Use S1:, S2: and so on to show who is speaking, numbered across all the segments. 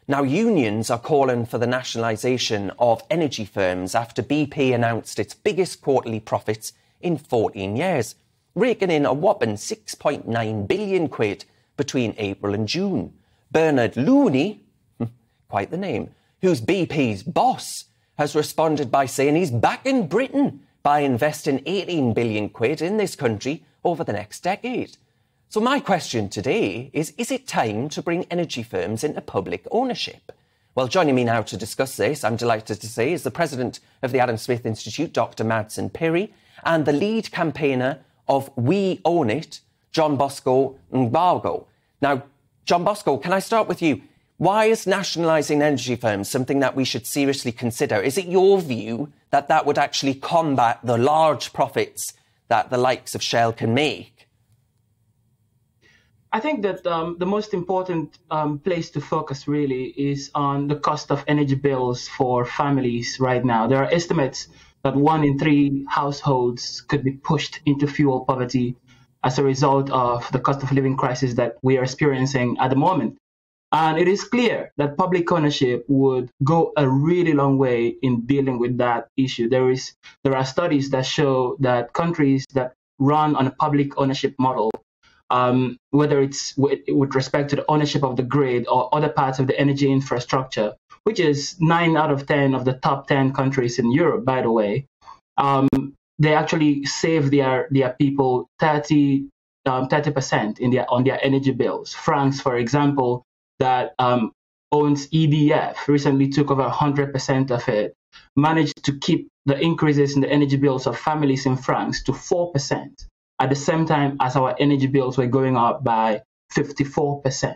S1: Now, unions are calling for the nationalisation of energy firms after BP announced its biggest quarterly profits in 14 years, raking in a whopping 6.9 billion quid between April and June. Bernard Looney, quite the name, who's BP's boss, has responded by saying he's backing Britain by investing 18 billion quid in this country over the next decade. So my question today is it time to bring energy firms into public ownership? Well, joining me now to discuss this, I'm delighted to say, is the president of the Adam Smith Institute, Dr. Madsen Piri, and the lead campaigner of We Own It, John Bosco Mbargo. Now, John Bosco, can I start with you? Why is nationalising energy firms something that we should seriously consider? Is it your view that that would actually combat the large profits that the likes of Shell can make?
S2: I think that the most important place to focus really is on the cost of energy bills for families right now. There are estimates that 1 in 3 households could be pushed into fuel poverty as a result of the cost of living crisis that we are experiencing at the moment. And it is clear that public ownership would go a really long way in dealing with that issue. There are studies that show that countries that run on a public ownership model, whether it's with respect to the ownership of the grid or other parts of the energy infrastructure, which is 9 out of 10 of the top 10 countries in Europe, by the way, they actually save their people 30% on their energy bills. France, for example, that owns EDF, recently took over 100% of it, managed to keep the increases in the energy bills of families in France to 4%. At the same time as our energy bills were going up by 54%,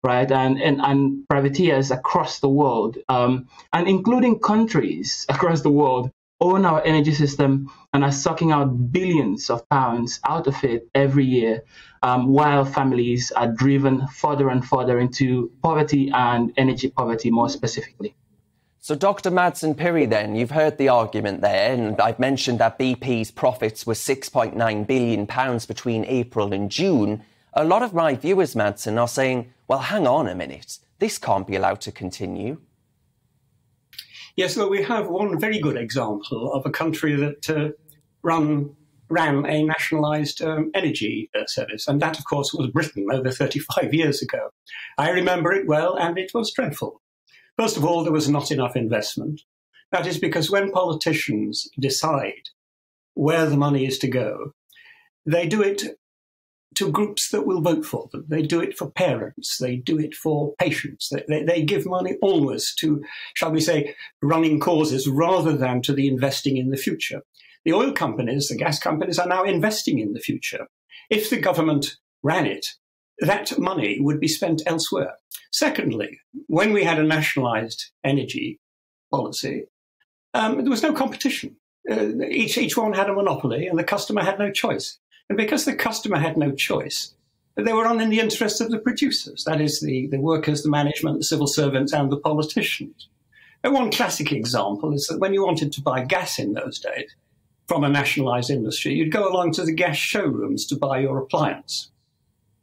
S2: right? And privateers across the world, and including countries across the world, own our energy system and are sucking out billions of pounds out of it every year, while families are driven further and further into poverty and energy poverty more specifically.
S1: So, Dr. Madsen Piri, then, you've heard the argument there, and I've mentioned that BP's profits were £6.9 billion between April and June. A lot of my viewers, Madsen, are saying, well, hang on a minute, this can't be allowed to continue.
S3: Yes, well, we have one very good example of a country that ran a nationalised energy service, and that, of course, was Britain over 35 years ago. I remember it well, and it was dreadful. First of all, there was not enough investment. That is because when politicians decide where the money is to go, they do it to groups that will vote for them. They do it for parents. They do it for patients. They give money always to, shall we say, running causes rather than to the investing in the future. The oil companies, the gas companies are now investing in the future. If the government ran it, that money would be spent elsewhere. Secondly, when we had a nationalised energy policy, there was no competition. Each one had a monopoly and the customer had no choice. And because the customer had no choice, they were on in the interests of the producers, that is, the workers, the management, the civil servants and the politicians. And one classic example is that when you wanted to buy gas in those days from a nationalised industry, you'd go along to the gas showrooms to buy your appliance.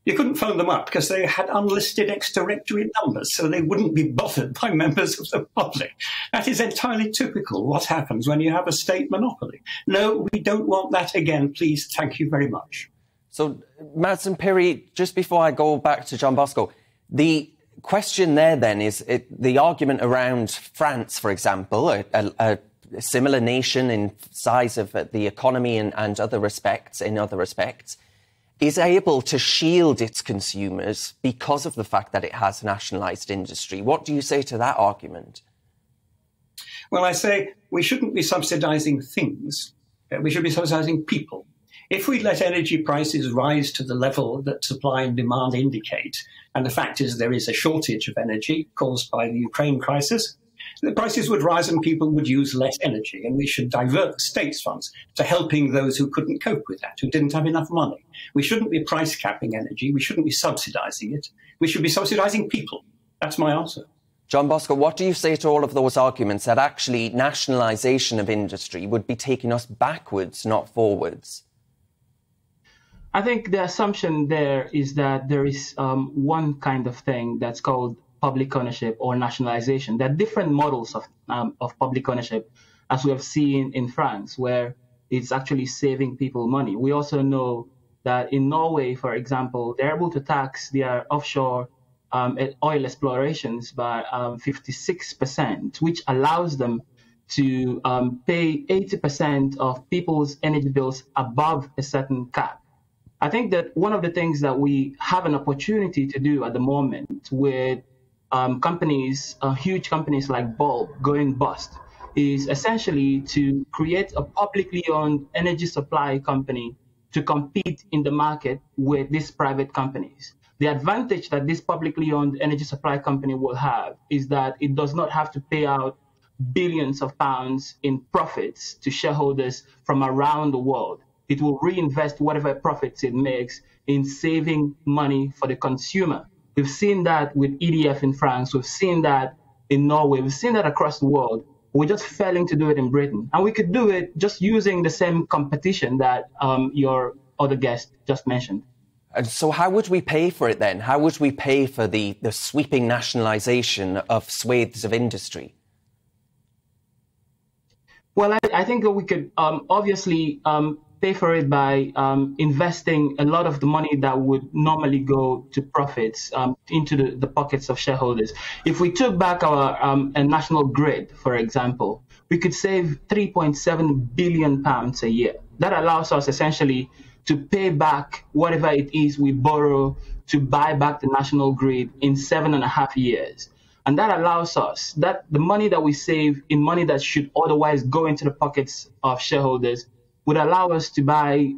S3: You couldn't phone them up because they had unlisted ex-directory numbers, so they wouldn't be bothered by members of the public. That is entirely typical what happens when you have a state monopoly. No, we don't want that again, please. Thank you very much.
S1: So, Madsen Piri, just before I go back to John Bosco, the question there then is the argument around France, for example, a similar nation in size of the economy and other respects, is able to shield its consumers because of the fact that it has nationalised industry. What do you say to that argument?
S3: Well, I say we shouldn't be subsidising things. We should be subsidising people. If we let energy prices rise to the level that supply and demand indicate, and the fact is there is a shortage of energy caused by the Ukraine crisis, the prices would rise and people would use less energy, and we should divert the state's funds to helping those who couldn't cope with that, who didn't have enough money. We shouldn't be price capping energy. We shouldn't be subsidising it. We should be subsidising people. That's my answer.
S1: John Bosco, what do you say to all of those arguments that actually nationalisation of industry would be taking us backwards, not forwards?
S2: I think the assumption there is that there is one kind of thing that's called public ownership or nationalization. There are different models of public ownership, as we have seen in France, where it's actually saving people money. We also know that in Norway, for example, they're able to tax their offshore oil explorations by 56%, which allows them to pay 80% of people's energy bills above a certain cap. I think that one of the things that we have an opportunity to do at the moment with companies, huge companies like Bulb going bust, is essentially to create a publicly owned energy supply company to compete in the market with these private companies. The advantage that this publicly owned energy supply company will have is that it does not have to pay out billions of pounds in profits to shareholders from around the world. It will reinvest whatever profits it makes in saving money for the consumer. We've seen that with EDF in France. We've seen that in Norway. We've seen that across the world. We're just failing to do it in Britain. And we could do it just using the same competition that your other guest just mentioned.
S1: And so how would we pay for it then? How would we pay for the sweeping nationalisation of swathes of industry?
S2: Well, I think that we could obviously pay for it by investing a lot of the money that would normally go to profits into the pockets of shareholders. If we took back our a national grid, for example, we could save £3.7 billion a year. That allows us essentially to pay back whatever it is we borrow to buy back the national grid in 7.5 years. And that allows us that the money that we save in money that should otherwise go into the pockets of shareholders would allow us to buy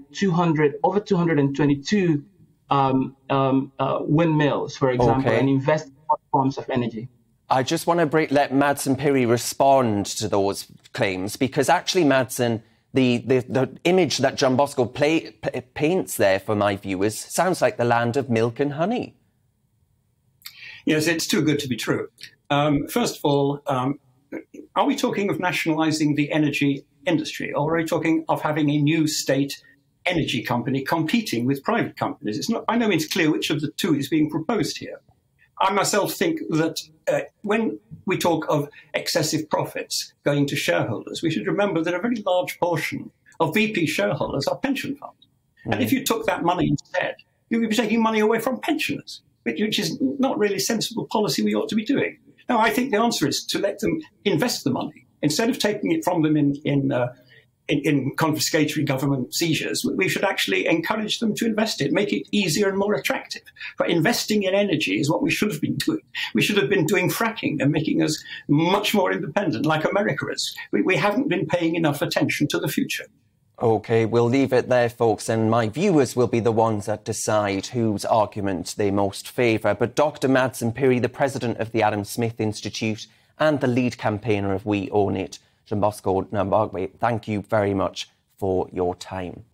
S2: over 222 windmills, for example, and invest in other forms of energy.
S1: I just want to let Madsen Piri respond to those claims, because actually, Madsen, the image that John Bosco paints there for my viewers sounds like the land of milk and honey.
S3: Yes, it's too good to be true. First of all, are we talking of nationalising the energy industry, or are we talking of having a new state energy company competing with private companies? It's not by no means clear which of the two is being proposed here. I myself think that when we talk of excessive profits going to shareholders, we should remember that a very large portion of BP shareholders are pension funds. And if you took that money instead, you would be taking money away from pensioners, which is not really sensible policy we ought to be doing. No, I think the answer is to let them invest the money. Instead of taking it from them in confiscatory government seizures, we should actually encourage them to invest it, make it easier and more attractive. But investing in energy is what we should have been doing. We should have been doing fracking and making us much more independent, like America is. We haven't been paying enough attention to the future.
S1: OK, we'll leave it there, folks, and my viewers will be the ones that decide whose argument they most favour. But Dr. Madsen Piri, the president of the Adam Smith Institute and the lead campaigner of We Own It, John Bosco Nambagwe, thank you very much for your time.